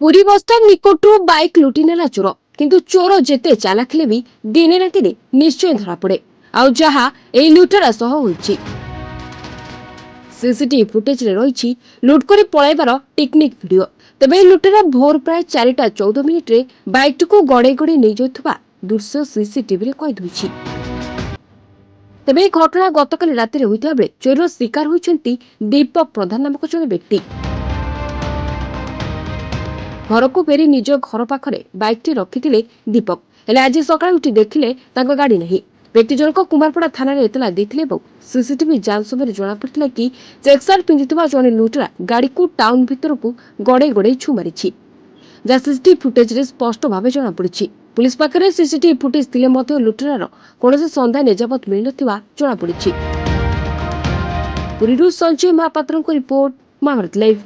Puri bus stand ନିକଟରୁ bike ଲୁଟି ନେଲା ଚୋର। କିନ୍ତୁ ଚୋର ଯେତେ ଚାଲାକ ହେଲେ ବି ଦିନେ ନା ଦିନେ ନିଶ୍ଚୟ ଧରା ପଡେ। ଆଉ ଯାହା ଏହି ଲୁଟେରା ସହ ହୋଇଛି। ସିସିଟିଭି ଫୁଟେଜରେ ରହିଛି ଲୁଟ୍ କରି ପଳାଇବାର ଟେକ୍ନିକ୍ ଭିଡିଓ। ତେବେ ଏହି ଲୁଟେରା ଭୋର ପ୍ରାୟ 4:14 ବାଇକ୍ଟିକୁ ଗଡେଇ ଗଡେଇ ନେଇଯାଉଥିବା ଦୃଶ୍ୟ ସିସିଟିଭିରେ କଏଦ ହୋଇଛି। ତେବେ ଏହି ଘଟଣା ଗତକାଲି ରାତିରେ ହୋଇଥିବା ବେଳେ ଚୋରିର ଶିକାର ହୋଇଛନ୍ତି ଦୀପକ ପ୍ରଧାନ ନାମକ ଜଣେ ବ୍ୟକ୍ତି। ଘରକୁ ଫେରି ନିଜ ଘର ପାଖରେ ବାଇକ୍ଟି ରଖିଥିଲେ ଦୀପକ। ହେଲେ ଆଜି ସକାଳେ ଉଠି ଦେଖିଲେ ତାଙ୍କ ଗାଡି ନାହିଁ। ବ୍ୟକ୍ତି ଜଣକ କୁମାରପଡା ଥାନାରେ ଏତଲା ଦେଇଥିଲେ ଏବଂ ସିସିଟିଭି ଯାଞ୍ଚ ସମୟରେ ଜଣାପଡିଥିଲା କି ଚେକ୍ ସାର୍ଟ ପିନ୍ଧିଥିବା ଜଣେ ଲୁଟେରା ଗାଡିକୁ ଟାଉନ ଭିତରକୁ ଗଡେଇ ଗଡେଇ ଛୁ ମାରିଛି, ଯାହା ସିସିଟିଭି ଫୁଟେଜରେ ସ୍ପଷ୍ଟ ଭାବେ ଜଣାପଡିଛି। ପୁଲିସ ପାଖରେ ସିସିଟିଭି ଫୁଟେଜ ଥିଲେ ମଧ୍ୟ ଲୁଟେରାର କୌଣସି ସନ୍ଧାନ ଏଯାବତ ମିଳିନଥିବା ଜଣାପଡିଛି। ପୁରୀରୁ ସଞ୍ଜୟ ମହାପାତ୍ରଙ୍କ ରିପୋର୍ଟ, ମହାଭାରତ ଲାଇଭ୍।